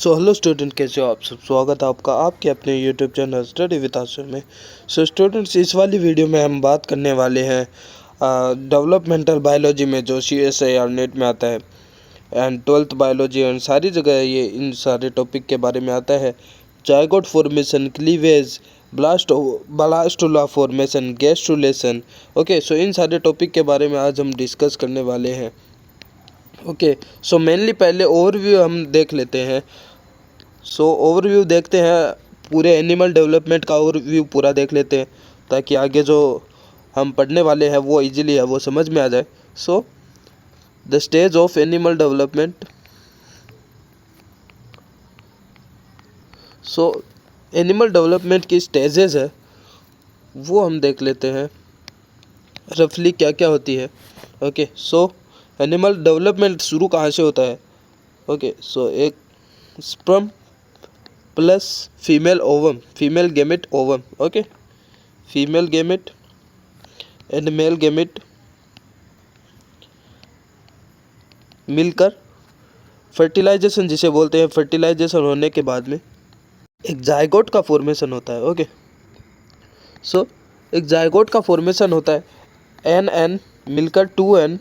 So hello student, कैसे हो आप सब। स्वागत है आपका आपके अपने यूट्यूब चैनल स्टडी विद आशु में। सो स्टूडेंट्स, इस वाली वीडियो में हम बात करने वाले हैं डेवलपमेंटल बायोलॉजी में, जो CSIR नेट में आता है, एंड 12th बायोलॉजी एंड सारी जगह ये इन सारे टॉपिक के बारे में आता है। Zygote formation, cleavage, blastula formation, gastrulation. Okay, so इन सारे टॉपिक के बारे में आज हम डिस्कस करने वाले हैं। ओके, सो मेनली पहले ओवरव्यू हम देख लेते हैं। सो ओवरव्यू देखते हैं, पूरे एनिमल डेवलपमेंट का ओवरव्यू पूरा देख लेते हैं, ताकि आगे जो हम पढ़ने वाले हैं वो इजीली है वो समझ में आ जाए। So the stage of animal development. So animal development की स्टेजेस है वो हम देख लेते हैं, रफली क्या क्या होती है। ओके, सो एनिमल डेवलपमेंट शुरू कहाँ से होता है। ओके, सो एक sperm plus female ovum, female gamete ovum. Okay, female gamete and male gamete मिलकर फर्टिलाइजेशन जिसे बोलते हैं, फर्टिलाइजेशन होने के बाद में एक जायगोट का फॉर्मेशन होता है। ओके, सो एक जायगोट का फॉर्मेशन होता है, एन मिलकर 2N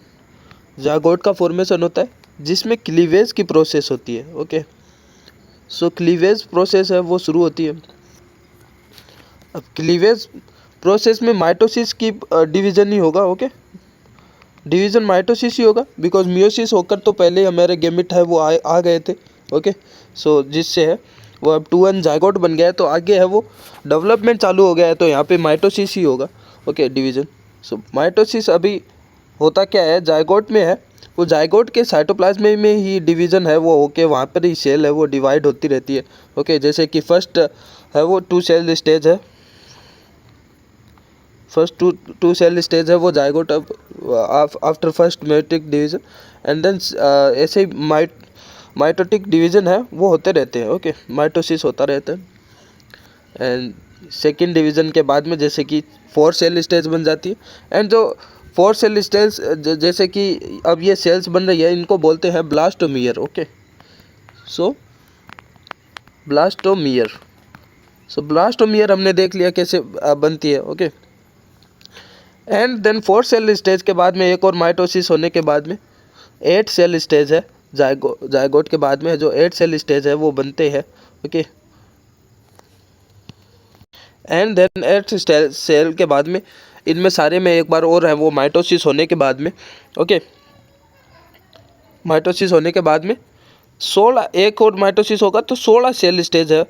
जायगोट का फॉर्मेशन होता है, जिसमें क्लीवेज की प्रोसेस होती है। ओके, सो क्लीवेज प्रोसेस है वो शुरू होती है। अब क्लीवेज प्रोसेस में माइटोसिस की डिवीज़न ही होगा। ओके, डिवीज़न माइटोसिस ही होगा, बिकॉज मियोसिस होकर तो पहले हमारे गेमिट है वो आ गए थे। ओके, सो जिससे है वो अब 2N जायगोट बन गया है, तो आगे है वो डेवलपमेंट चालू हो गया है, तो यहाँ पे माइटोसिस ही होगा। Okay, division. सो माइटोसिस अभी होता क्या है, जायगोट में है, वो जायगोट के साइटोप्लाज्म में ही डिवीज़न है वो होके वहाँ पर ही सेल है वो डिवाइड होती रहती है। ओके, जैसे कि फर्स्ट है वो 2 सेल स्टेज है, फर्स्ट टू सेल स्टेज है वो जायगोट अब after first meiotic division, and then ऐसे ही माइटोटिक डिवीज़न है वो होते रहते हैं। ओके, माइटोसिस होता रहता है, एंड सेकेंड डिवीज़न के बाद में जैसे कि 4 सेल स्टेज बन जाती है, एंड जो 4 सेल स्टेज जैसे कि अब ये सेल्स बन रही है, इनको बोलते हैं blastomere. Okay, so blastomere. So blastomere हमने देख लिया कैसे बनती है। Okay, and then 4 cell stage के बाद में एक और माइटोसिस होने के बाद में 8 सेल स्टेज है, जायगोट के बाद में जो 8 सेल स्टेज है वो बनते हैं। ओके, एंड देन 8 सेल के बाद में इनमें सारे में एक बार और है वो माइटोसिस होने के बाद में। ओके, माइटोसिस होने के बाद में 16 एक और माइटोसिस होगा तो 16 सेल स्टेज है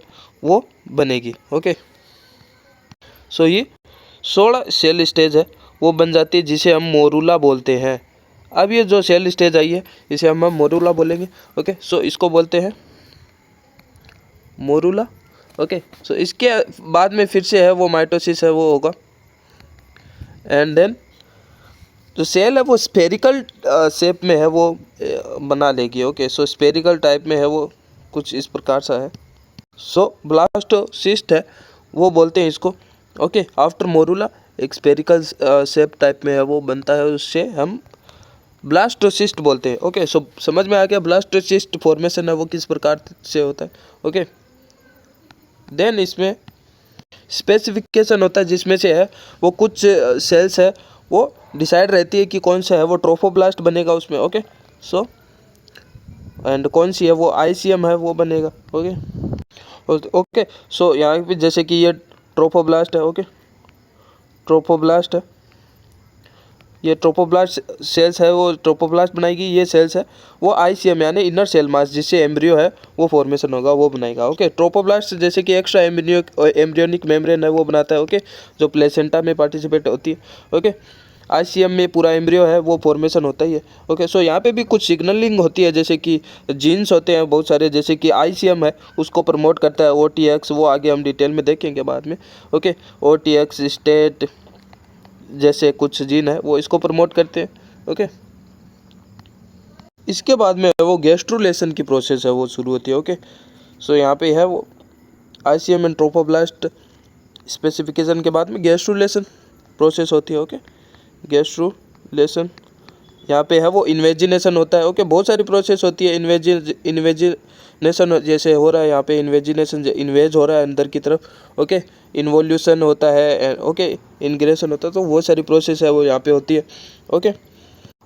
वो बनेगी। ओके, सो ये 16 सेल स्टेज है वो बन जाती है, जिसे हम मोरूला बोलते हैं। अब ये जो सेल स्टेज आई है इसे हम मोरूला बोलेंगे। ओके, सो इसको बोलते हैं मोरूला। ओके, सो इसके बाद में फिर से है वो माइटोसिस है वो होगा, एंड देन जो सेल है वो स्फेरिकल शेप में है वो बना लेगी। ओके, सो स्फेरिकल टाइप में है वो, कुछ इस प्रकार सा है। सो ब्लास्टोसिस्ट है वो बोलते हैं इसको। ओके, आफ्टर मोरूला एक स्फेरिकल शेप टाइप में है वो बनता है, उससे हम ब्लास्टोसिस्ट बोलते हैं। ओके, सो समझ में आ गया ब्लास्टोसिस्ट फॉर्मेशन है वो किस प्रकार से होता है। ओके, देन इसमें स्पेसिफिकेशन होता है, जिसमें से है वो कुछ सेल्स है वो डिसाइड रहती है कि कौन सा है वो ट्रोफोब्लास्ट बनेगा उसमें। ओके, सो एंड कौन सी है वो ICM है वो बनेगा। ओके, सो यहाँ पे जैसे कि ये ट्रोफोब्लास्ट है। ओके, ट्रोफोब्लास्ट है, ये ट्रोफोब्लास्ट सेल्स है वो ट्रोफोब्लास्ट बनाएगी, ये सेल्स है वो ICM यानी इनर सेल मास, जिससे एम्ब्रियो है वो फॉर्मेशन होगा वो बनाएगा। ओके, ट्रोफोब्लास्ट जैसे कि एक्स्ट्रा एम्ब्रियोनिक मेम्ब्रेन है वो बनाता है। ओके, जो प्लेसेंटा में पार्टिसिपेट होती है। ओके, ICM में पूरा एम्ब्रियो है वो फॉर्मेशन होता ही है। ओके, सो यहाँ पे भी कुछ सिग्नलिंग होती है, जैसे कि जीन्स होते हैं बहुत सारे, जैसे कि ICM है उसको प्रमोट करता है OTX, वो आगे हम डिटेल में देखेंगे बाद में। ओके, OTX स्टेट जैसे कुछ जीन है वो इसको प्रमोट करते हैं। ओके, इसके बाद में वो गैस्ट्रुलेशन की प्रोसेस है वो शुरू होती है। ओके, सो यहाँ पे है वो ICM एंड ट्रोफोब्लास्ट स्पेसिफिकेशन के बाद में गैस्ट्रुलेशन प्रोसेस होती है। ओके, गैस्ट्रुलेशन यहाँ पे है वो इन्वेजिनेशन होता है। ओके, बहुत सारी प्रोसेस होती है। इन्वेजिनेशन जैसे हो रहा है यहाँ पे, इन्वेजिनेशन इन्वेज हो रहा है अंदर की तरफ। ओके, इन्वोल्यूशन होता है। ओके, इन्ग्रेशन होता है। तो बहुत सारी प्रोसेस है वो यहाँ पे होती है। ओके,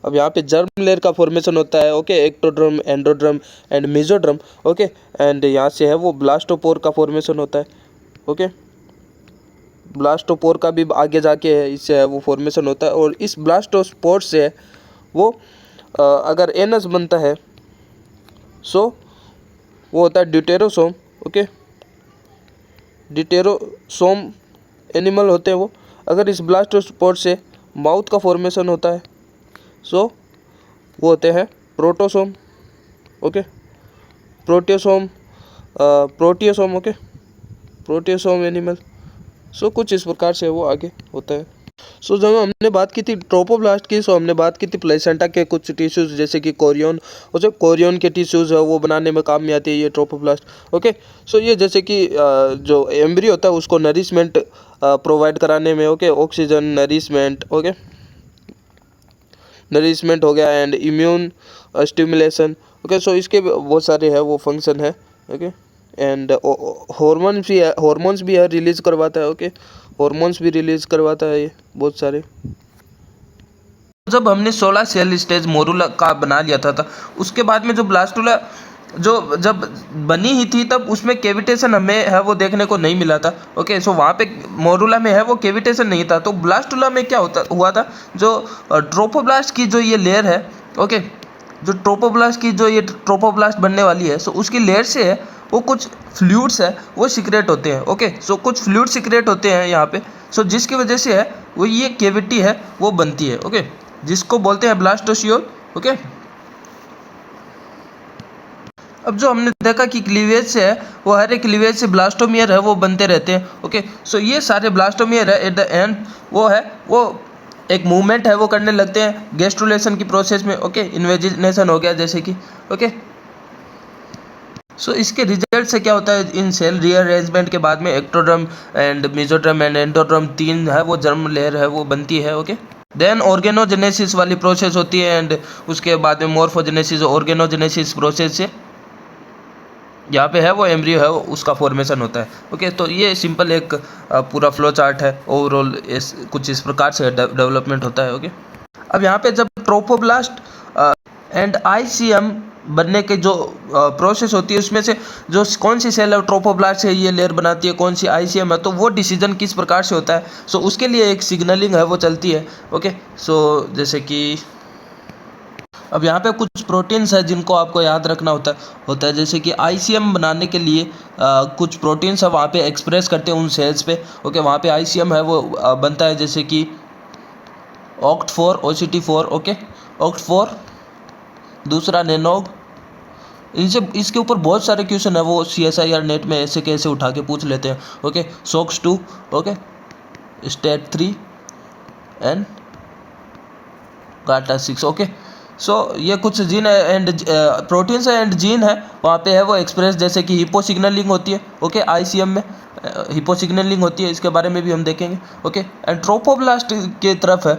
अब यहाँ पे जर्म लेयर का फॉर्मेशन होता है। Okay, ectoderm, endoderm and mesoderm. Okay, and यहाँ से है वो ब्लास्टोपोर का फॉर्मेशन होता है। ओके, ब्लास्टोपोर का भी आगे जाके है, इससे है वो फॉर्मेशन होता है। और इस ब्लास्टोस्पोर से वो अगर एनस बनता है सो वो होता है ड्यूटेरोसोम। ओके, ड्यूटेरोसोम एनिमल होते हैं वो। अगर इस ब्लास्टोस्पोर से माउथ का फॉर्मेशन होता है सो वो होते हैं protostome. Okay, protostome, protostome. Okay, protostome animal. So कुछ इस प्रकार से वो आगे होता है। सो जब हमने बात की थी ट्रोपोब्लास्ट की, सो हमने बात की थी प्लेसेंटा के कुछ टिश्यूज़ जैसे कि कोरियन, और जो कोरियन के टिश्यूज़ है वो बनाने में काम में आती है ये ट्रोपोब्लास्ट। ओके, सो ये जैसे कि जो एम्ब्रियो होता है उसको नरिशमेंट प्रोवाइड कराने में, okay, oxygen, nourishment, okay, nourishment हो गया एंड इम्यून स्टिमुलेशन। ओके, सो इसके बहुत सारे है वो फंक्शन है। ओके, एंड हॉर्मोन्स भी है रिलीज करवाता है। ओके, हॉर्मोन्स भी रिलीज करवाता है ये बहुत सारे। जब हमने 16 सेल स्टेज मोरूला का बना लिया था उसके बाद में जो ब्लास्टुला जो जब बनी ही थी तब उसमें केविटेशन हमें है वो देखने को नहीं मिला था। ओके, सो वहाँ पे मोरूला में है वो केविटेशन नहीं था। तो ब्लास्टुला में क्या हुआ था, जो ट्रोपोब्लास्ट की जो ये लेयर है, ओके, जो ट्रोपोब्लास्ट की जो ये ट्रोपोब्लास्ट बनने वाली है, सो उसकी लेयर से है वो कुछ फ्लूइड्स है वो सिक्रेट होते हैं। ओके, सो कुछ फ्लूइड सिक्रेट होते हैं यहाँ पे, सो जिसकी वजह से है वो ये केविटी है वो बनती है। ओके, जिसको बोलते हैं ब्लास्टोसियोल। ओके, अब जो हमने देखा कि क्लीवेज से है वो हर एक क्लीवेज से ब्लास्टोमियर है वो बनते रहते हैं। ओके, सो ये सारे ब्लास्टोमियर है एट द एंड वो एक मूवमेंट है वो करने लगते हैं गैस्ट्रुलेशन की प्रोसेस में। ओके, इन्वेजिनेशन हो गया जैसे कि। ओके, सो इसके रिजल्ट से क्या होता है, इन सेल रीअरेंजमेंट के बाद में एक्टोड्रम एंड मेसोड्रम एंड एंडोड्रम तीन है वो जर्म लेयर है वो बनती है। ओके, देन ऑर्गेनोजेनेसिस वाली प्रोसेस होती है एंड उसके बाद में मॉर्फोजेनेसिस, ऑर्गेनोजेनेसिस प्रोसेस से यहाँ पे है वो एम्ब्रियो है वो उसका फॉर्मेशन होता है। ओके, तो ये सिंपल एक पूरा फ्लो चार्ट है ओवरऑल, कुछ इस प्रकार से डेवलपमेंट होता है। ओके, अब यहाँ पे जब ट्रोपोब्लास्ट एंड आईसीएम बनने के जो प्रोसेस होती है उसमें से जो कौन सी सेल है ट्रोपोब्लास्ट है ये लेयर बनाती है, कौन सी आईसीएम है, तो वो डिसीजन किस प्रकार से होता है। सो उसके लिए एक सिग्नलिंग है वो चलती है। ओके, सो जैसे कि अब यहाँ पे कुछ प्रोटीन्स है जिनको आपको याद रखना होता है जैसे कि आईसीएम बनाने के लिए कुछ प्रोटीन्स है वहाँ पे एक्सप्रेस करते हैं उन सेल्स पे। ओके, वहाँ पे आईसीएम है वो बनता है जैसे कि OCT4, OCT4। ओके, OCT4, दूसरा नैनोग। इनसे इसके ऊपर बहुत सारे क्वेश्चन है वो CSIR नेट में ऐसे कैसे उठा के पूछ लेते हैं। Okay, SOX2, okay, STAT3 and GATA6। Okay, so ये कुछ gene and proteins and gene है वहाँ पे है वो एक्सप्रेस, जैसे कि हिपो सिग्नलिंग होती है। ओके, आईसीएम में हिपो सिग्नलिंग होती है, इसके बारे में भी हम देखेंगे। ओके, एंड ट्रोपोब्लास्ट की तरफ है,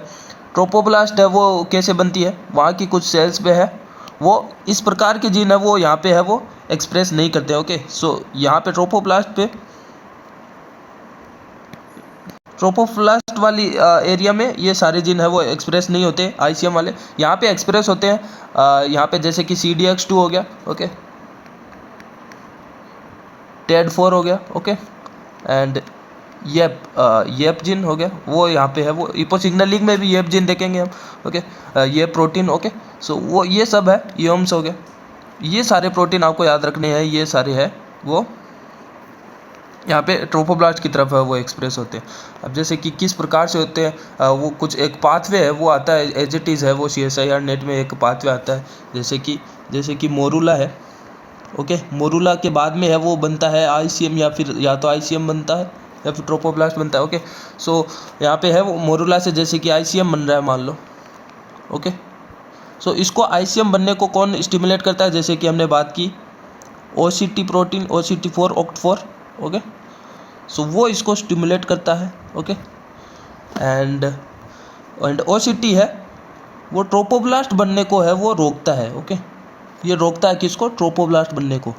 ट्रोपोब्लास्ट है वो कैसे बनती है, वहाँ की कुछ सेल्स पे है वो इस प्रकार के जीन है वो यहाँ पे है वो एक्सप्रेस नहीं करते। ओके, सो यहाँ पे ट्रोपोब्लास्ट वाली एरिया में ये सारे जीन है वो एक्सप्रेस नहीं होते आईसीएम वाले, यहाँ पे एक्सप्रेस होते हैं। यहाँ पे जैसे कि CDX2 हो गया। ओके, TED4 हो गया। ओके, एंड येप जीन हो गया वो यहाँ पे है वो हिपो सिग्नलिंग में भी येप जीन देखेंगे हम। ओके, ये प्रोटीन। ओके, सो वो ये सब है यूम्स हो गया। ये सारे प्रोटीन आपको याद रखने हैं, ये सारे है वो यहाँ पे ट्रोपोब्लास्ट की तरफ है वो एक्सप्रेस होते हैं। अब जैसे कि किस प्रकार से होते हैं वो कुछ एक पाथवे है वो आता है एज इट इज़ है वो CSIR नेट में एक पाथवे आता है जैसे कि मोरूला है। ओके, मोरूला के बाद में है वो बनता है आईसीएम, या तो आईसीएम बनता है या फिर ट्रोपोब्लास्ट बनता है। ओके, सो यहाँ पे है वो मोरूला से जैसे कि आईसीएम बन रहा है मान लो। ओके, सो इसको आईसीएम बनने को कौन स्टिमुलेट करता है, जैसे कि हमने बात की OCT protein, OCT4, OCT4। Okay, सो वो इसको स्टिमुलेट करता है। ओके, एंड OCT है वो ट्रोपोब्लास्ट बनने को है वो रोकता है। ओके, ये रोकता है किसको? ट्रोपोब्लास्ट बनने को।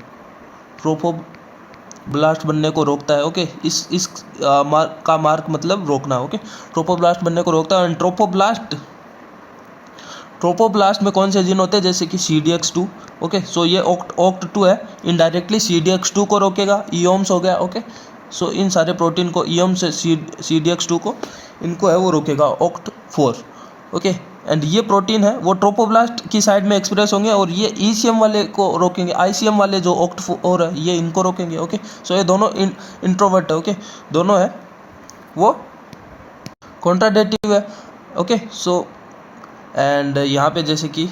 ट्रोपोब्लास्ट बनने को रोकता है। ओके, इस मार्क का मार्क मतलब रोकना। ओके, ट्रोपोब्लास्ट बनने को रोकता है। एंड ट्रोपोब्लास्ट में कौन से जीन होते हैं? जैसे कि CDX2। ओके, सो ये OCT2 है, इनडायरेक्टली CDX2 को रोकेगा। ईओम्स हो गया। ओके, सो इन सारे प्रोटीन को, ईओम से CDX2 को, इनको है वो रोकेगा OCT4। ओके, एंड ये प्रोटीन है वो ट्रोपोब्लास्ट की साइड में एक्सप्रेस होंगे और ये ECM वाले को रोकेंगे। ICM वाले जो OCT4 है ये इनको रोकेंगे। ओके, सो ये दोनों इंट्रोवर्ट है। ओके, दोनों है वो कॉन्ट्राडिक्टिव है। ओके, सो एंड यहाँ पे जैसे कि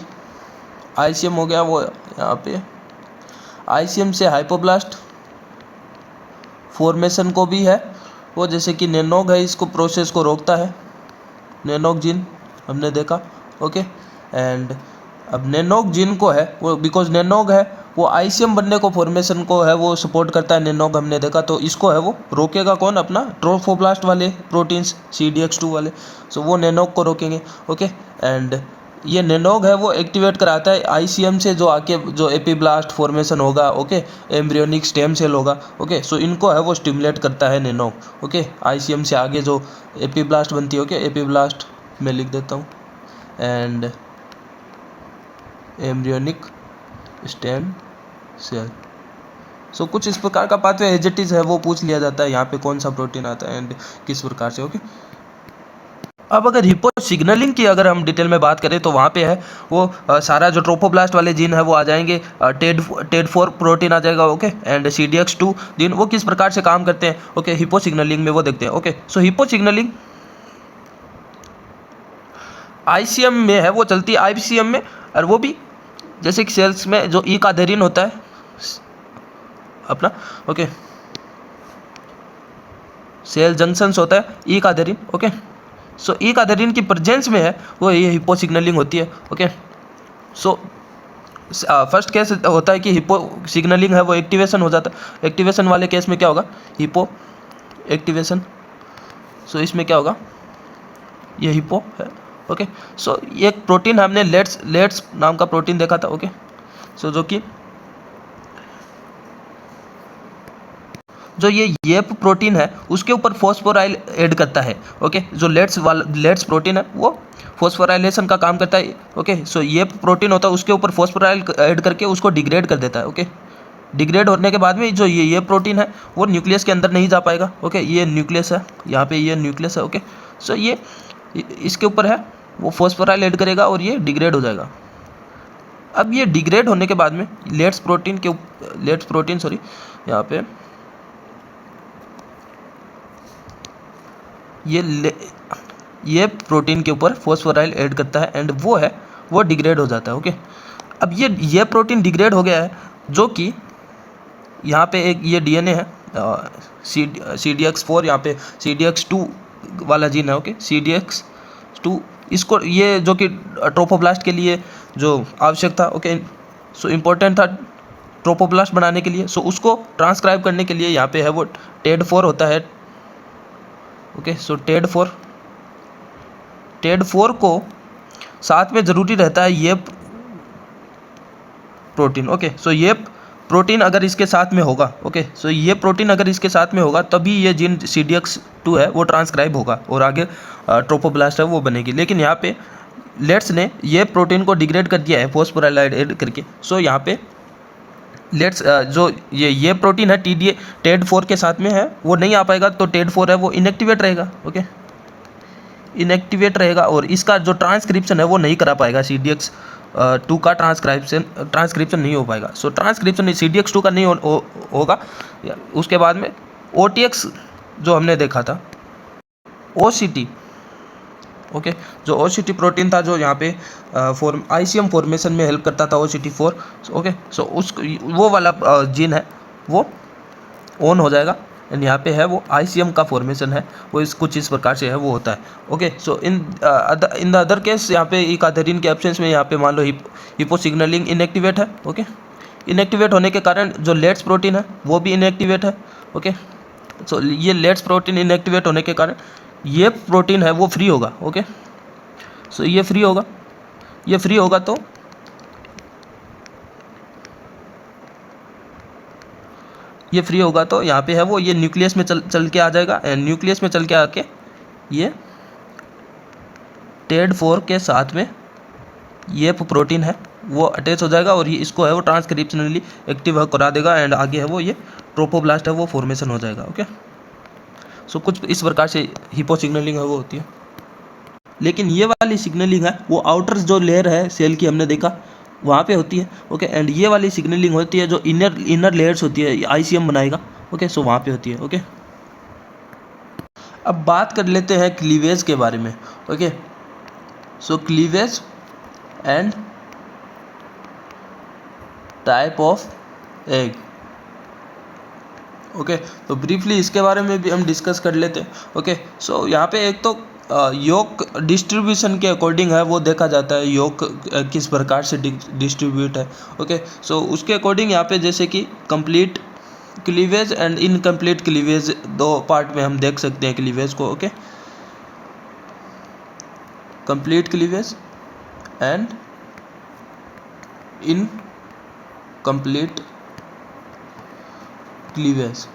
ICM हो गया, वो यहाँ पे ICM से हाइपोब्लास्ट फॉर्मेशन को भी है वो, जैसे कि नेनोग है, इसको प्रोसेस को रोकता है। नेनोग जीन हमने देखा। ओके, एंड अब नेनोग जीन को है वो, बिकॉज नेनोग है वो ICM बनने को, फॉर्मेशन को है वो सपोर्ट करता है। नेनोग हमने देखा, तो इसको है वो रोकेगा कौन? अपना ट्रोफोब्लास्ट वाले प्रोटीन्स CDX2 वाले। सो वो नेनोग को रोकेंगे। ओके, एंड ये नेनोग है वो एक्टिवेट कराता है ICM से जो आके जो एपीब्लास्ट फॉर्मेशन होगा। ओके, एम्ब्रियोनिक स्टेम सेल होगा। ओके, सो इनको है वो स्टिमुलेट करता है नेनोग। ओके, ICM से आगे जो एपीब्लास्ट बनती है। ओके, एपीब्लास्ट मैं लिख देता हूँ, एंड एम्ब्रियोनिक स्टेम सेल। सो कुछ इस प्रकार का पाथवे एज इट इज है वो पूछ लिया जाता है यहाँ पे, कौन सा प्रोटीन आता है एंड किस प्रकार से। ओके, अब अगर हिपो सिग्नलिंग की अगर हम डिटेल में बात करें तो वहाँ पे है वो सारा जो ट्रोपोब्लास्ट वाले जीन है वो आ जाएंगे। TED4 प्रोटीन आ जाएगा। ओके, एंड CDX2 जीन वो किस प्रकार से काम करते हैं। ओके, हिपो सिग्नलिंग में वो देखते हैं। ओके, सो हिपो सिग्नलिंग ICM में है वो चलती है, ICM में, और वो भी जैसे कि सेल्स में जो ईकादेरिन होता है अपना। ओके, सेल जंक्शंस होता है ईकादेरिन। ओके, सो ईकादेरिन की प्रेजेंस में है वो ये हिपो सिग्नलिंग होती है। ओके, सो फर्स्ट केस होता है कि हिपो सिग्नलिंग है वो एक्टिवेशन हो जाता है। एक्टिवेशन वाले केस में क्या होगा? Hippo activation. सो इसमें क्या होगा? ये हिपो है। ओके, सो ये एक प्रोटीन हमने लेट्स नाम का प्रोटीन देखा था। ओके, सो जो ये प्रोटीन है उसके ऊपर फॉस्फोराइल ऐड करता है। ओके, जो लेट्स प्रोटीन है वो फॉस्फोराइलेशन का काम करता है। ओके, सो ये प्रोटीन होता है उसके ऊपर फॉस्फोराइल ऐड करके उसको डिग्रेड कर देता है। ओके, डिग्रेड होने के बाद में जो ये प्रोटीन है वो न्यूक्लियस के अंदर नहीं जा पाएगा। ओके, ये न्यूक्लियस है, यहाँ पे ये न्यूक्लियस है। ओके, सो ये इसके ऊपर है वो फॉस्फोराइल ऐड करेगा और ये डिग्रेड हो जाएगा। अब ये डिग्रेड होने के बाद में लेट्स प्रोटीन सॉरी, यहाँ पे ये प्रोटीन के ऊपर फॉस्फोराइल ऐड करता है एंड वो डिग्रेड हो जाता है। ओके, अब ये प्रोटीन डिग्रेड हो गया है, जो कि यहाँ पे एक ये DNA है CDX4, यहाँ पे CDX2 वाला जीन है। ओके, CDX2, इसको ये जो कि ट्रोपोब्लास्ट के लिए जो आवश्यक था। ओके, सो इम्पोर्टेंट था ट्रोपोब्लास्ट बनाने के लिए। सो उसको ट्रांसक्राइब करने के लिए यहाँ पे है वो TED4 होता है। ओके, सो TED4 को साथ में ज़रूरी रहता है ये प्रोटीन। ओके, सो ये प्रोटीन अगर इसके साथ में होगा। ओके, सो ये प्रोटीन अगर इसके साथ में होगा तभी ये जीन CDX2 है वो ट्रांसक्राइब होगा और आगे ट्रोपोब्लास्ट है वो बनेगी। लेकिन यहाँ पे लेट्स ने ये प्रोटीन को डिग्रेड कर दिया है फॉस्फोराइलाइड ऐड करके। सो यहाँ पे लेट्स जो ये प्रोटीन है TED4 के साथ में है वो नहीं आ पाएगा, तो TED4 है वो इनएक्टिवेट रहेगा। ओके, इनएक्टिवेट रहेगा और इसका जो ट्रांसक्रिप्शन है वो नहीं करा पाएगा। CDX2 का ट्रांसक्रिप्शन नहीं हो पाएगा। सो ट्रांसक्रिप्शन CDX2 का नहीं होगा। उसके बाद में OTX जो हमने देखा था, OCT। ओके, जो OCT प्रोटीन था जो यहाँ पे ICM फॉर्मेशन में हेल्प करता था, OCT4। ओके, सो वो वाला जीन है वो ऑन हो जाएगा एंड यहाँ पे है वो ICM का फॉर्मेशन है वो कुछ इस प्रकार से है वो होता है। Okay, so in the other case यहाँ पे ईकादेरिन के एब्सेंस में यहाँ पे मान लो हिपो सिग्नलिंग इनएक्टिवेट है। ओके, इनएक्टिवेट होने के कारण जो लेट्स प्रोटीन है वो भी इनएक्टिवेट है। ओके, सो ये लेट्स प्रोटीन इनएक्टिवेट होने के कारण ये प्रोटीन है वो फ्री होगा। ओके, सो ये फ्री होगा ये फ्री होगा तो यहाँ पे है वो ये न्यूक्लियस में चल के आ जाएगा, एंड न्यूक्लियस में चल के आके ये TEAD4 के साथ में ये प्रोटीन है वो अटैच हो जाएगा, और ये इसको है वो ट्रांसक्रिप्शनली एक्टिव करा देगा, एंड आगे है वो ये ट्रोपोब्लास्ट है वो फॉर्मेशन हो जाएगा। ओके, सो कुछ इस प्रकार से हिपो सिग्नलिंग है वो होती है। लेकिन ये वाली सिग्नलिंग है वो आउटर जो लेयर है सेल की हमने देखा वहाँ पे होती है। ओके, एंड ये वाली सिग्नलिंग होती है जो इनर लेयर्स होती है, ICM बनाएगा। ओके, सो वहाँ पे होती है। ओके, अब बात कर लेते हैं क्लीवेज के बारे में। Okay, so cleavage and type of egg. Okay, तो ब्रीफली इसके बारे में भी हम डिस्कस कर लेते हैं। ओके, सो यहाँ पे एक तो योग डिस्ट्रीब्यूशन के अकॉर्डिंग है वो देखा जाता है योग किस प्रकार से डिस्ट्रीब्यूट है। ओके, सो उसके अकॉर्डिंग यहाँ पे जैसे कि complete cleavage and incomplete cleavage, दो पार्ट में हम देख सकते हैं क्लीवेज को। Okay, complete cleavage and incomplete cleavage.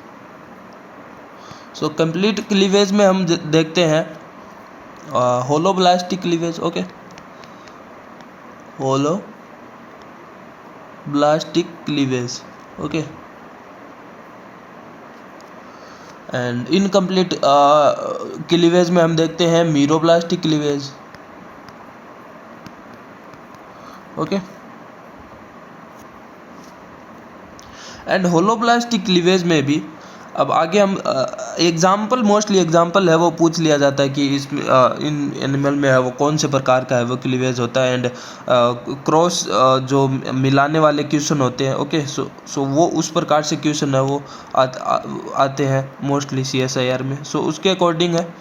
So complete cleavage में हम देखते हैं holoblastic cleavage. Okay, holoblastic cleavage. Okay, and incomplete cleavage में हम देखते हैं meroblastic cleavage. Okay, and holoblastic cleavage में भी अब आगे हम एग्जाम्पल मोस्टली एग्जाम्पल है वो पूछ लिया जाता है कि इसमें इन एनिमल में है वो कौन से प्रकार का है वो क्लीवेज होता है, एंड क्रॉस जो मिलाने वाले क्वेश्चन होते हैं। ओके, सो वो उस प्रकार से क्वेश्चन है वो आते हैं मोस्टली CSIR में। सो उसके अकॉर्डिंग है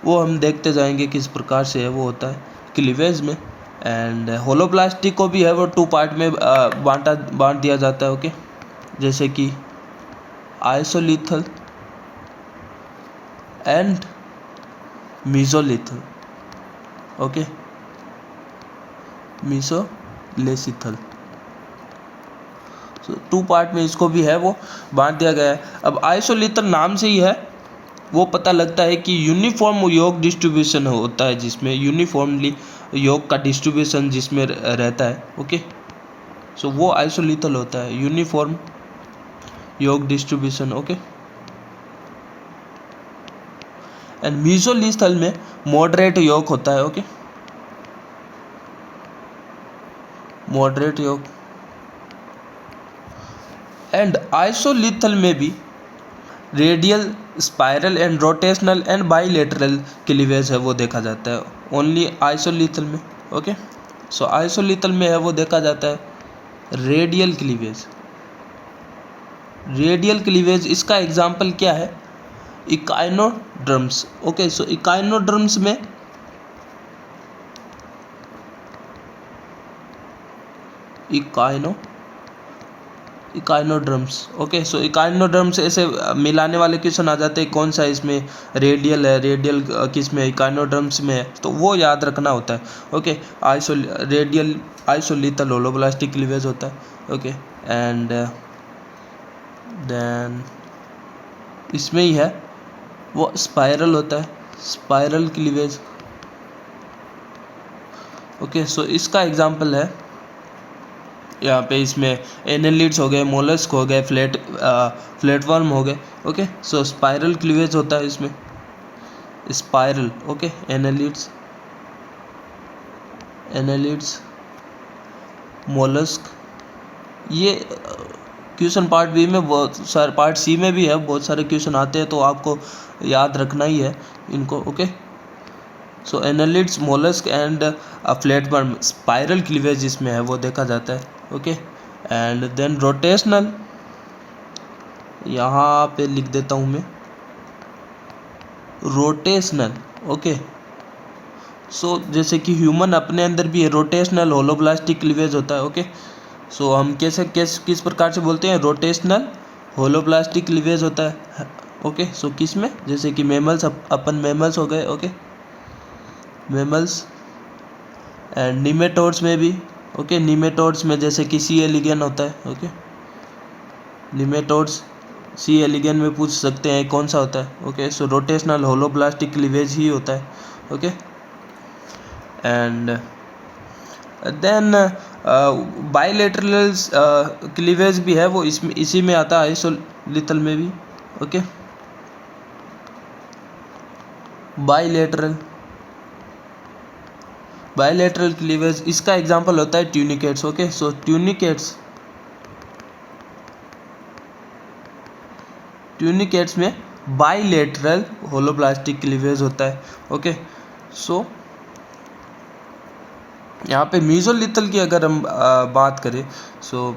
वो हम देखते जाएंगे किस प्रकार से है वो होता है क्लीवेज में। एंड होलोब्लास्टिक को भी है वो 2 पार्ट में बांट दिया जाता है। ओके, जैसे कि आइसोलिथल एंड मीसोलिथल। ओके, मीसोलेसिथल। सो 2 पार्ट में इसको भी है वो बांट दिया गया है। अब आइसोलिथल नाम से ही है वो पता लगता है कि यूनिफॉर्म योग डिस्ट्रीब्यूशन होता है, जिसमें यूनिफॉर्मली योग का डिस्ट्रीब्यूशन जिसमें रहता है। ओके, सो वो आइसोलिथल होता है, यूनिफॉर्म योग डिस्ट्रीब्यूशन। ओके, एंड मीसोलिथल में मॉडरेट योग होता है। ओके, मॉडरेट योग। एंड आइसोलिथल में भी radial, spiral and rotational and bilateral cleavage है वो देखा जाता है ओनली आइसोलिथल में। ओके, सो आइसोलिथल में है वो देखा जाता है रेडियल क्लीवेज। रेडियल क्लीवेज इसका एग्जाम्पल क्या है? इकाइनोड्रम्स। ओके, सो इकाइनोड्रम्स में इकाइनोड्रम्स। ओके, सो इकाइनोड्रम्स ऐसे मिलाने वाले क्वेश्चन आ जाते हैं कौन सा इसमें रेडियल है, रेडियल किस में इकाइनोड्रम्स में है, तो वो याद रखना होता है। ओके, रेडियल आइसोलिथल होलोब्लास्टिक क्लीवेज होता है। ओके, एंड देन इसमें ही है वो स्पाइरल होता है, स्पाइरल क्लीवेज। ओके, सो इसका एग्जांपल है यहाँ पे इसमें एनेलिड्स हो गए, मोलस्क हो गए, फ्लैटवर्म हो गए। ओके, सो स्पाइरल क्लीवेज होता है इसमें, स्पाइरल। Okay, annelids, mollusc. ये क्वेश्चन पार्ट बी में बहुत सारे, पार्ट सी में भी है बहुत सारे क्वेश्चन आते हैं, तो आपको याद रखना ही है इनको। Okay, so annelids, mollusc and flatworm, spiral cleavage इसमें है वो देखा जाता है। ओके, एंड देन रोटेशनल, यहाँ पे लिख देता हूँ मैं रोटेशनल। ओके, सो जैसे कि ह्यूमन अपने अंदर भी है रोटेशनल होलोब्लास्टिक क्लीवेज होता है। ओके, सो हम किस प्रकार से बोलते हैं? रोटेशनल होलोब्लास्टिक क्लीवेज होता है। ओके, सो किस में? जैसे कि मेमल्स, अपन मेमल्स हो गए। ओके, मेमल्स एंड निमेटोड्स में भी, ओके, निमेटोड्स में जैसे कि सी एलिगन होता है, ओके, निमेटोड्स सी एलिगन में पूछ सकते हैं कौन सा होता है, okay, so rotational holoblastic cleavage ही होता है, okay. And then bilateral cleavage भी है, वो इसमें इसी में आता है, आइसोलिथल में भी, ओके। बाइलेटरल क्लीवेज, इसका एग्जांपल होता है ट्यूनिकेट्स, ओके। सो ट्यूनिकेट्स में बाइलेटरल होलोब्लास्टिक क्लीवेज होता है, ओके। सो यहाँ पे मीजोलिथल की अगर हम बात करें, सो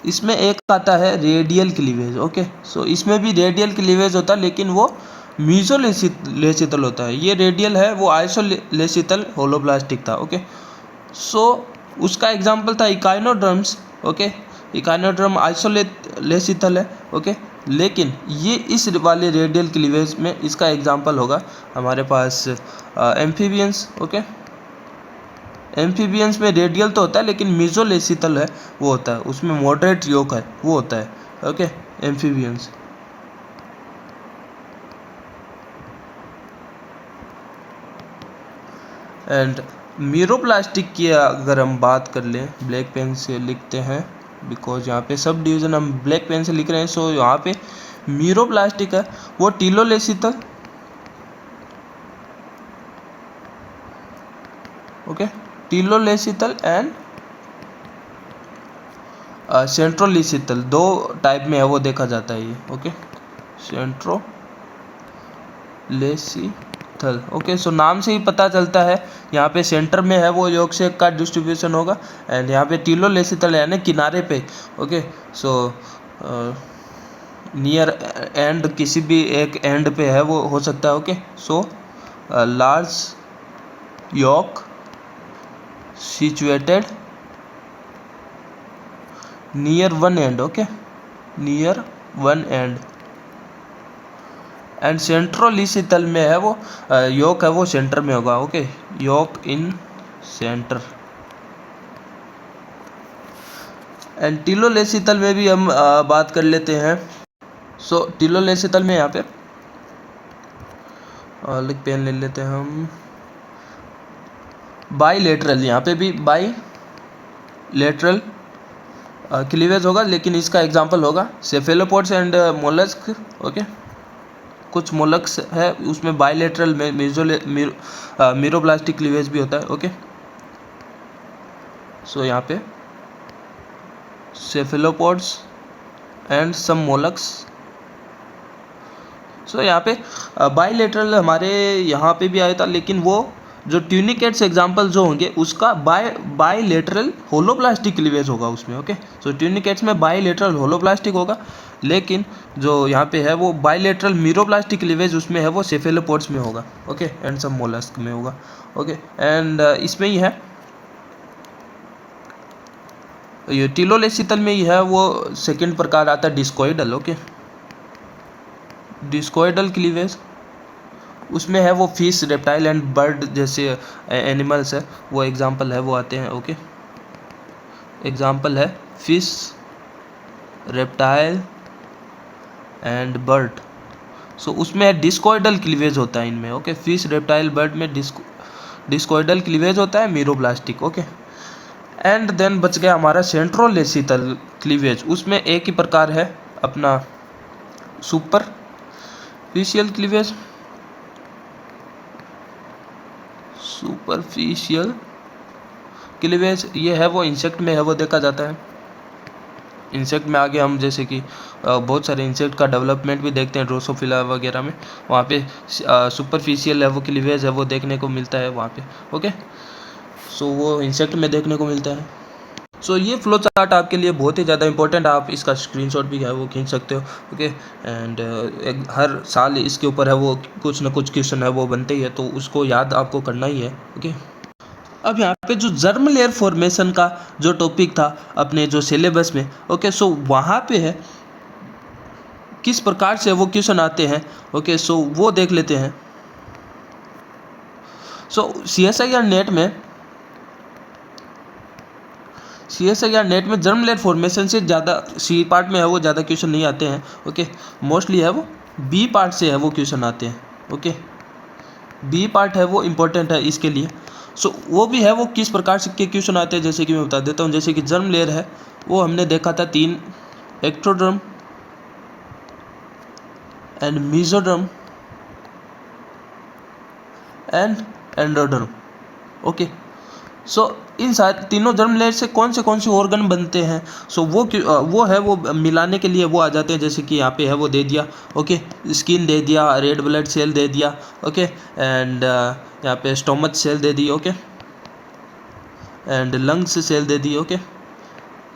इसमें एक आता है रेडियल क्लीवेज, ओके। सो इसमें भी रेडियल क्लीवेज होता है, लेकिन वो मीजोलेसितल होता है। ये रेडियल है, वो आइसोलेसितल होलोब्लास्टिक था, ओके। सो उसका एग्जांपल था इकाइनोड्रम्स, ओके। इकाइनोड्रम आइसोलेसितल है, ओके। लेकिन ये इस वाले रेडियल क्लीवेज में इसका एग्जांपल होगा हमारे पास एम्फीबियंस, ओके। एम्फीबियंस में रेडियल तो होता है, लेकिन मीजोलेसितल है वो होता है, उसमें मॉडरेट योक है वो होता है, ओके, एम्फीबियंस। एंड मीरोप्लास्टिक की अगर हम बात कर लें, ब्लैक पेन से लिखते हैं बिकॉज यहाँ पे सब डिवीज़न हम ब्लैक पेन से लिख रहे हैं। सो यहाँ पे मीरोप्लास्टिक है वो टीलोलेसितल, ओके, टीलोलेसितल एंड सेंट्रोलिसितल, दो टाइप में है वो देखा जाता है ये, ओके। सेंट्रोलेसितल, ओके। सो नाम से ही पता चलता है यहाँ पे सेंटर में है वो योग शेक का डिस्ट्रीब्यूशन होगा, एंड यहाँ पे टीलोलेसितल यानी किनारे पे, ओके। सो नियर एंड, किसी भी एक एंड पे है वो हो सकता है, okay. So large yolk situated near one end, okay, near one end। And centrolecithal में है वो योक है वो सेंटर में होगा, okay, yolk in centre. And telolecithal में भी हम बात कर लेते हैं। सो टीलोलेसितल में यहाँ पे पेन ले लेते हैं हम, बाइलेटरल, यहाँ पे भी बाइलेटरल क्लीवेज होगा, लेकिन इसका एग्जांपल होगा सेफेलोपोड्स एंड मोलस्क, ओके। कुछ मोलस्क है उसमें बाइलेटरल में मीरोप्लास्टिक क्लीवेज भी होता है, ओके। सो यहाँ पे सेफेलोपोड्स एंड सम मोलस्क। सो यहाँ पे बाइलेटरल हमारे यहाँ पे भी आया था, लेकिन वो जो ट्यूनिकेट्स एग्जांपल जो होंगे उसका बाइलेटरल होलोप्लास्टिक क्लीवेज होगा उसमें, ओके। सो ट्यूनिकेट्स में बाइलेटरल होलोप्लास्टिक होगा, लेकिन जो यहाँ पे है वो बाइलेटरल मीरोप्लास्टिक क्लीवेज उसमें है वो सेफेलोपोड्स में होगा, ओके, एंड सब मोलस्क में होगा, ओके। एंड इसमें ही है ये टीलोलेसितल में ही है वो सेकेंड प्रकार आता है डिस्कोइडल, ओके। डिस्कोइडल क्लीवेज उसमें है वो फिश, रेप्टाइल एंड बर्ड जैसे एनिमल्स है वो एग्जांपल है वो आते हैं, ओके। एग्जांपल है फिश, रेप्टाइल एंड बर्ड। सो उसमें डिस्कोइडल क्लीवेज होता है इनमें, ओके। फिश, रेप्टाइल, बर्ड में डिस्कोइडल क्लीवेज होता है मीरोप्लास्टिक, ओके। एंड देन बच गया हमारा सेंट्रोलेसितल क्लीवेज, उसमें एक ही प्रकार है अपना सुपरफिशियल क्लीवेज। सुपरफिशियल क्लीवेज ये है वो इंसेक्ट में है वो देखा जाता है। इंसेक्ट में आगे हम जैसे कि बहुत सारे इंसेक्ट का डेवलपमेंट भी देखते हैं ड्रोसोफिला वगैरह में, वहाँ पे सुपरफिशियल है वो क्लीवेज है वो देखने को मिलता है वहाँ पे, ओके। सो वो इंसेक्ट में देखने को मिलता है। सो ये फ्लो चार्ट आपके लिए बहुत ही ज़्यादा इंपॉर्टेंट, आप इसका स्क्रीनशॉट भी है वो खींच सकते हो, ओके। एंड हर साल इसके ऊपर है वो कुछ ना कुछ क्वेश्चन है वो बनते ही है, तो उसको याद आपको करना ही है, ओके। अब यहाँ पे जो जर्म लेयर फॉर्मेशन का जो टॉपिक था अपने जो सिलेबस में, ओके, सो वहाँ पे है किस प्रकार से वो क्वेश्चन आते हैं, ओके। सो वो देख लेते हैं। सो CSIR नेट में जर्म लेयर फॉर्मेशन से ज़्यादा सी पार्ट में है वो ज़्यादा क्वेश्चन नहीं आते हैं। ओके, मोस्टली है वो बी पार्ट से है वो क्वेश्चन आते हैं। ओके, बी पार्ट है वो इम्पोर्टेंट है इसके लिए। सो वो भी है वो किस प्रकार से के क्वेश्चन आते हैं, जैसे कि मैं बता देता हूँ। जैसे कि जर्म लेयर है वो हमने देखा था 3, ectoderm and mesoderm and endoderm. Okay, so इन सारे तीनों जर्म लेयर से कौन से ऑर्गन बनते हैं, सो वो है वो मिलाने के लिए वो आ जाते हैं। जैसे कि यहाँ पे है वो दे दिया। ओके, स्किन दे दिया, रेड ब्लड सेल दे दिया। ओके, एंड यहाँ पे स्टोमच सेल दे दी। ओके, एंड लंग्स सेल दे दी। ओके,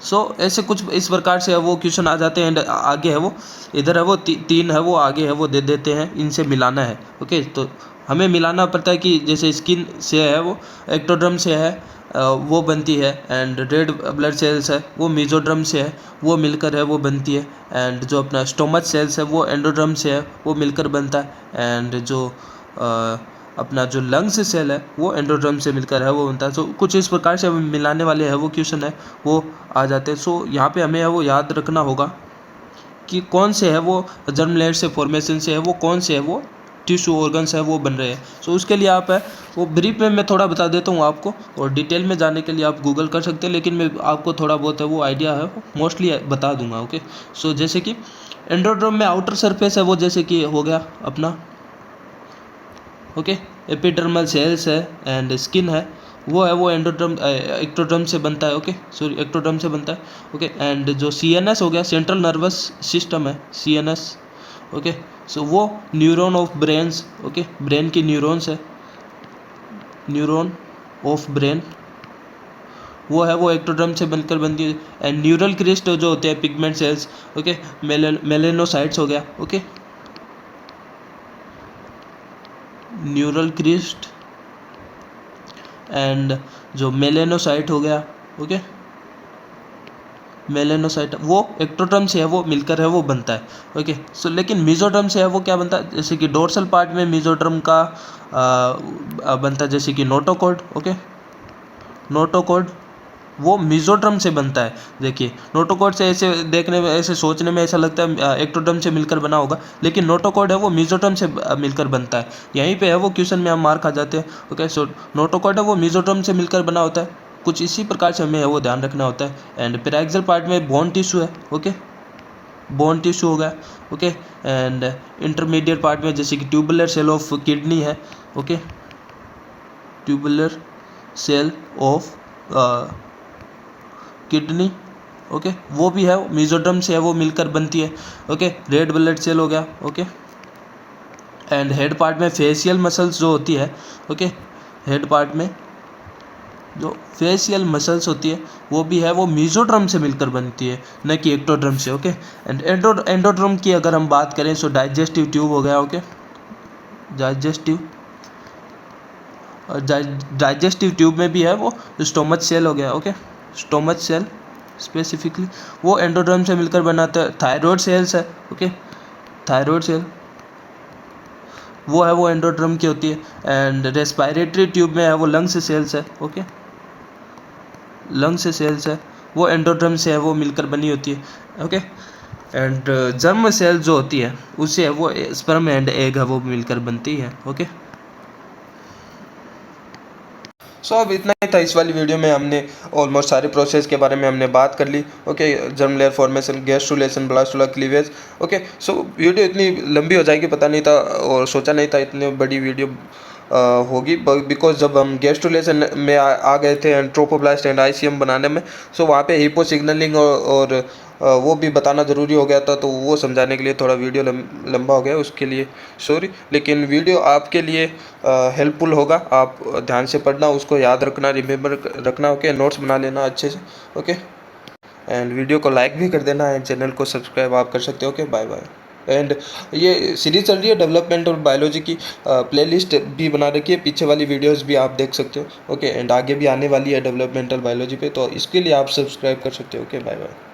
सो ऐसे कुछ इस प्रकार से है वो क्वेश्चन आ जाते हैं। एंड आगे है वो इधर है वो 3 है वो आगे है वो दे देते हैं, इनसे मिलाना है। ओके, तो हमें मिलाना पड़ता है कि जैसे स्किन से है वो एक्टोडर्म से है वो बनती है, एंड रेड ब्लड सेल्स है वो मेसोडर्म से है वो मिलकर है वो बनती है, एंड जो अपना स्टोमच सेल्स है वो एंडोडर्म से है वो मिलकर बनता है, एंड जो अपना जो लंग्स सेल है वो एंडोडर्म से मिलकर है वो बनता है। सो कुछ इस प्रकार से मिलाने वाले है वो क्वेश्चन है वो आ जाते हैं। सो यहाँ पे हमें है वो याद रखना होगा कि कौन से है वो जर्म लेयर से फॉर्मेशन से है वो कौन से है वो टिश्यू ऑर्गन्स है वो बन रहे हैं। सो उसके लिए आप है वो ब्रीफ में मैं थोड़ा बता देता हूँ आपको, और डिटेल में जाने के लिए आप गूगल कर सकते हैं, लेकिन मैं आपको थोड़ा बहुत है वो आइडिया है मोस्टली बता दूंगा। ओके, सो जैसे कि एंडोडर्म में आउटर सरफेस है वो जैसे कि हो गया अपना। ओके, एपिडर्मल सेल्स है एंड स्किन है वो है वो एक्टोडर्म से बनता है। ओके, सॉरी एक्टोडर्म से बनता है। ओके, एंड जो CNS हो गया सेंट्रल नर्वस सिस्टम है CNS। ओके, सो वो neuron of brains. Okay, brain की न्यूरॉन्स है, न्यूरॉन ऑफ ब्रेन वो है वो एक्टोडर्म से बनकर बनती है। एंड न्यूरल क्रिस्ट जो होते हैं पिगमेंट सेल्स। ओके, मेलेनोसाइट्स हो गया। ओके, न्यूरल क्रिस्ट एंड जो मेलेनोसाइट हो गया। ओके, मेलेनोसाइट वो एक्टोडर्म से है वो मिलकर है वो बनता है। ओके, सो लेकिन मेसोडर्म से है वो क्या बनता है, जैसे कि डोर्सल पार्ट में मेसोडर्म का बनता है, जैसे कि नोटोकॉर्ड। ओके, नोटोकॉर्ड वो मेसोडर्म से बनता है। देखिए नोटोकॉर्ड से ऐसे देखने में ऐसे सोचने में ऐसा लगता है एक्टोडर्म से मिलकर बना होगा, लेकिन नोटोकॉर्ड है वो मेसोडर्म से मिलकर बनता है। यहीं पे है वो क्वेश्चन में हम मार खा जाते हैं। ओके, सो नोटोकॉर्ड है वो मेसोडर्म से मिलकर बना होता है। कुछ इसी प्रकार से हमें वो ध्यान रखना होता है। एंड पैराक्सियल पार्ट में बोन टिश्यू है। ओके, बोन टिश्यू हो गया। ओके, एंड इंटरमीडिएट पार्ट में जैसे कि ट्यूबुलर सेल ऑफ किडनी है। Okay, tubular cell of kidney. Okay, वो भी है मेसोडर्म से है वो मिलकर बनती है। ओके, रेड ब्लड सेल हो गया। ओके, एंड हेड पार्ट में फेशियल मसल्स जो होती है। ओके, हेड पार्ट में जो फेशियल मसल्स होती है वो भी है वो मेसोडर्म से मिलकर बनती है, न कि एक्टोडर्म से। ओके, एंड एंडोडर्म की अगर हम बात करें सो डाइजेस्टिव ट्यूब हो गया। ओके, डाइजेस्टिव ट्यूब में भी है वो स्टोमच सेल हो गया। ओके, स्टोमच सेल स्पेसिफिकली वो एंडोडर्म से मिलकर बनाता है। थायराइड सेल्स है। ओके, थायराइड सेल वो है वो एंडोडर्म की होती है। एंड रेस्पिरेटरी ट्यूब में है वो लंग्स सेल्स है। ओके, लंग्स सेल्स है वो एंडोडर्म से है वो मिलकर बनी होती है। ओके, एंड जर्म सेल जो होती है उससे है वो स्पर्म एंड एग है वो मिलकर बनती है। ओके, सो अब इतना ही था इस वाली वीडियो में। हमने ऑलमोस्ट सारे प्रोसेस के बारे में हमने बात कर ली। Okay, germ layer formation, gastrulation, blastula cleavage. Okay, so video इतनी लंबी हो जाएगी पता नहीं था, और सोचा नहीं था इतनी बड़ी वीडियो होगी, बिकॉज जब हम गैस्ट्रुलेशन में आ गए थे एंड ट्रोपोब्लास्ट एंड ICM बनाने में, सो वहाँ पे हिपो सिग्नलिंग और वो भी बताना ज़रूरी हो गया था, तो वो समझाने के लिए थोड़ा वीडियो लंबा हो गया, उसके लिए सॉरी। लेकिन वीडियो आपके लिए हेल्पफुल होगा, आप ध्यान से पढ़ना, उसको याद रखना, रिमेंबर रखना। ओके, नोट्स बना लेना अच्छे से। ओके, एंड वीडियो को लाइक भी कर देना एंड चैनल को सब्सक्राइब आप कर सकते हो। Okay, bye bye. एंड ये सीरीज चल रही है डेवलपमेंटल बायोलॉजी की, प्लेलिस्ट भी बना रखी है, पीछे वाली वीडियोस भी आप देख सकते हो। ओके, एंड आगे भी आने वाली है डेवलपमेंटल बायोलॉजी पे, तो इसके लिए आप सब्सक्राइब कर सकते हो। Okay, bye bye.